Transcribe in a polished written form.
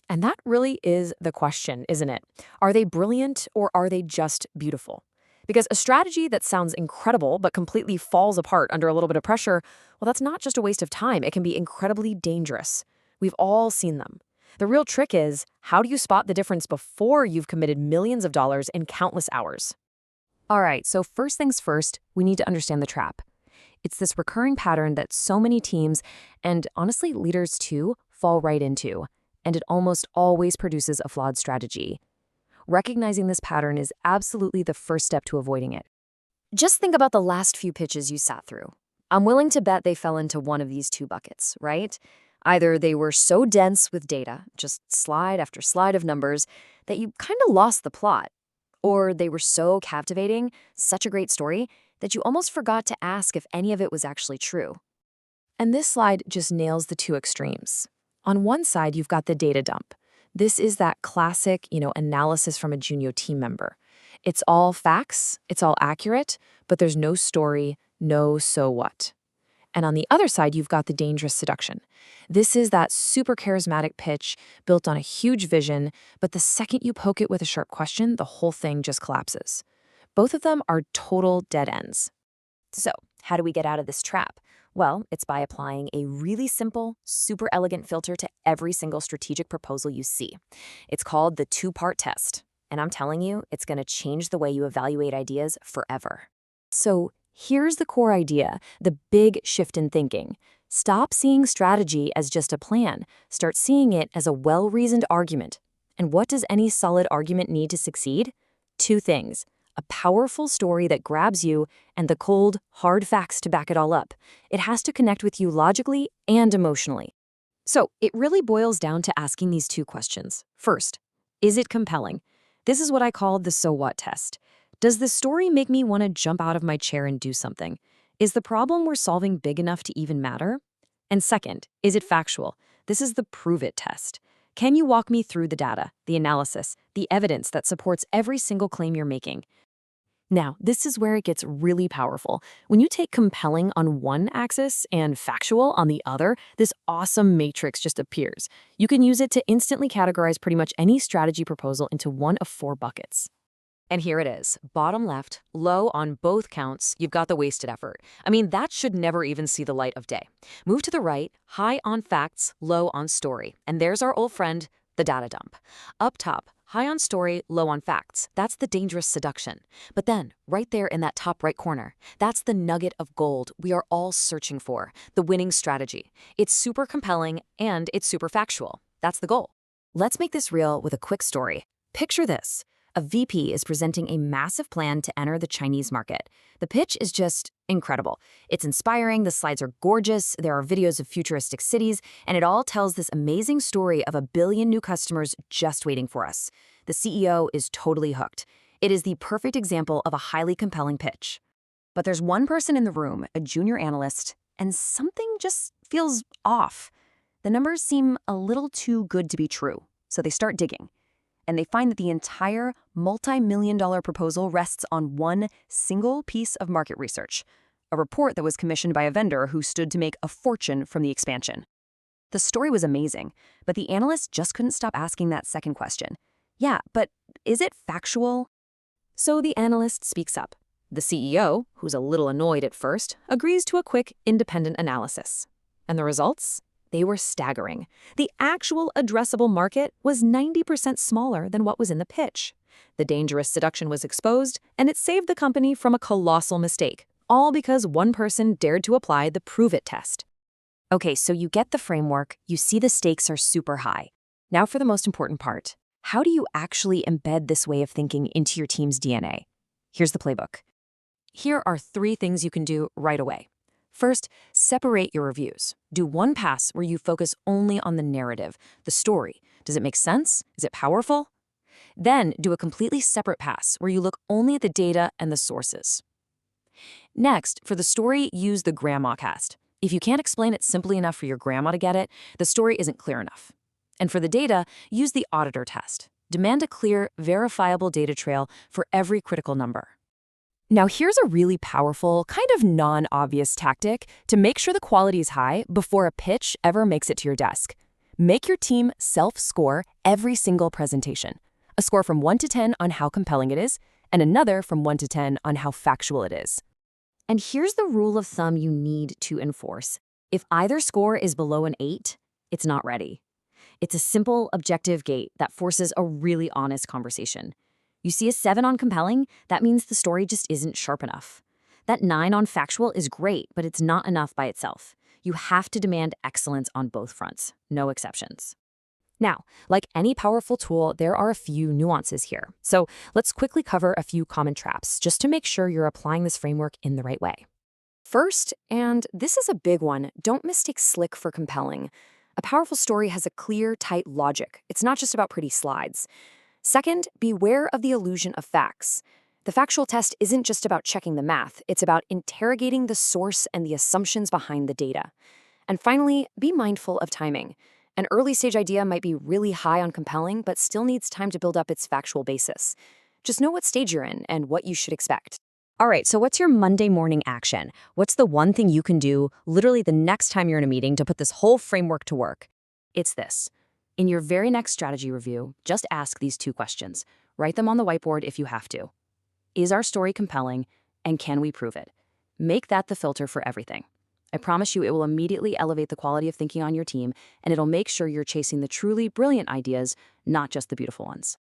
And that really is the question, isn't it? Are they brilliant or are they just beautiful? Because a strategy that sounds incredible but completely falls apart under a little bit of pressure, well, that's not just a waste of time. It can be incredibly dangerous. We've all seen them. The real trick is, how do you spot the difference before you've committed millions of dollars in countless hours? All right, so first things first, we need to understand the trap. It's this recurring pattern that so many teams, and honestly leaders too, fall right into, and it almost always produces a flawed strategy. Recognizing this pattern is absolutely the first step to avoiding it. Just think about the last few pitches you sat through. I'm willing to bet they fell into one of these two buckets, right? Either they were so dense with data, just slide after slide of numbers, that you kind of lost the plot. Or they were so captivating, such a great story, that you almost forgot to ask if any of it was actually true. And this slide just nails the two extremes. On one side, you've got the data dump. This is that classic, analysis from a junior team member. It's all facts, it's all accurate, but there's no story, no so what. And on the other side, you've got the dangerous seduction. This is that super charismatic pitch built on a huge vision, but the second you poke it with a sharp question, the whole thing just collapses. Both of them are total dead ends. So, how do we get out of this trap? Well, it's by applying a really simple, super elegant filter to every single strategic proposal you see. It's called the two-part test, and I'm telling you, it's going to change the way you evaluate ideas forever. So, here's the core idea, the big shift in thinking. Stop seeing strategy as just a plan. Start seeing it as a well-reasoned argument. And what does any solid argument need to succeed? Two things: a powerful story that grabs you, and the cold, hard facts to back it all up. It has to connect with you logically and emotionally. So it really boils down to asking these two questions. First, is it compelling? This is what I call the so what test. Does the story make me want to jump out of my chair and do something? Is the problem we're solving big enough to even matter? And second, is it factual? This is the prove it test. Can you walk me through the data, the analysis, the evidence that supports every single claim you're making? Now, this is where it gets really powerful. When you take compelling on one axis and factual on the other, this awesome matrix just appears. You can use it to instantly categorize pretty much any strategy proposal into one of four buckets. And here it is, bottom left, low on both counts, you've got the wasted effort. I mean, that should never even see the light of day. Move to the right, high on facts, low on story. And there's our old friend, the data dump. Up top, high on story, low on facts. That's the dangerous seduction. But then, right there in that top right corner, that's the nugget of gold we are all searching for, the winning strategy. It's super compelling and it's super factual. That's the goal. Let's make this real with a quick story. Picture this. A VP is presenting a massive plan to enter the Chinese market. The pitch is just incredible. It's inspiring, the slides are gorgeous, there are videos of futuristic cities, and it all tells this amazing story of 1 billion new customers just waiting for us. The CEO is totally hooked. It is the perfect example of a highly compelling pitch. But there's one person in the room, a junior analyst, and something just feels off. The numbers seem a little too good to be true, so they start digging. And they find that the entire multi-million-dollar proposal rests on one single piece of market research, a report that was commissioned by a vendor who stood to make a fortune from the expansion. The story was amazing, but the analyst just couldn't stop asking that second question. Yeah, but is it factual? So the analyst speaks up. The CEO, who's a little annoyed at first, agrees to a quick, independent analysis. And the results? They were staggering. The actual addressable market was 90% smaller than what was in the pitch. The dangerous seduction was exposed, and it saved the company from a colossal mistake, all because one person dared to apply the prove-it test. Okay, so you get the framework, you see the stakes are super high. Now for the most important part. How do you actually embed this way of thinking into your team's DNA? Here's the playbook. Here are 3 things you can do right away. First, separate your reviews. Do one pass where you focus only on the narrative, the story. Does it make sense? Is it powerful? Then do a completely separate pass where you look only at the data and the sources. Next, for the story, use the grandma cast. If you can't explain it simply enough for your grandma to get it, the story isn't clear enough. And for the data, use the auditor test. Demand a clear, verifiable data trail for every critical number. Now here's a really powerful, kind of non-obvious tactic to make sure the quality is high before a pitch ever makes it to your desk. Make your team self-score every single presentation. A score from 1 to 10 on how compelling it is, and another from 1 to 10 on how factual it is. And here's the rule of thumb you need to enforce. If either score is below an 8, it's not ready. It's a simple, objective gate that forces a really honest conversation. You see a 7 on compelling, that means the story just isn't sharp enough. That 9 on factual is great, but it's not enough by itself. You have to demand excellence on both fronts, no exceptions. Now, like any powerful tool, there are a few nuances here. So let's quickly cover a few common traps, just to make sure you're applying this framework in the right way. First, and this is a big one, don't mistake slick for compelling. A powerful story has a clear, tight logic. It's not just about pretty slides. Second, beware of the illusion of facts. The factual test isn't just about checking the math, it's about interrogating the source and the assumptions behind the data. And finally, be mindful of timing. An early-stage idea might be really high on compelling, but still needs time to build up its factual basis. Just know what stage you're in and what you should expect. All right, so what's your Monday morning action? What's the one thing you can do literally the next time you're in a meeting to put this whole framework to work? It's this. In your very next strategy review, just ask these 2 questions. Write them on the whiteboard if you have to. Is our story compelling, and can we prove it? Make that the filter for everything. I promise you it will immediately elevate the quality of thinking on your team, and it'll make sure you're chasing the truly brilliant ideas, not just the beautiful ones.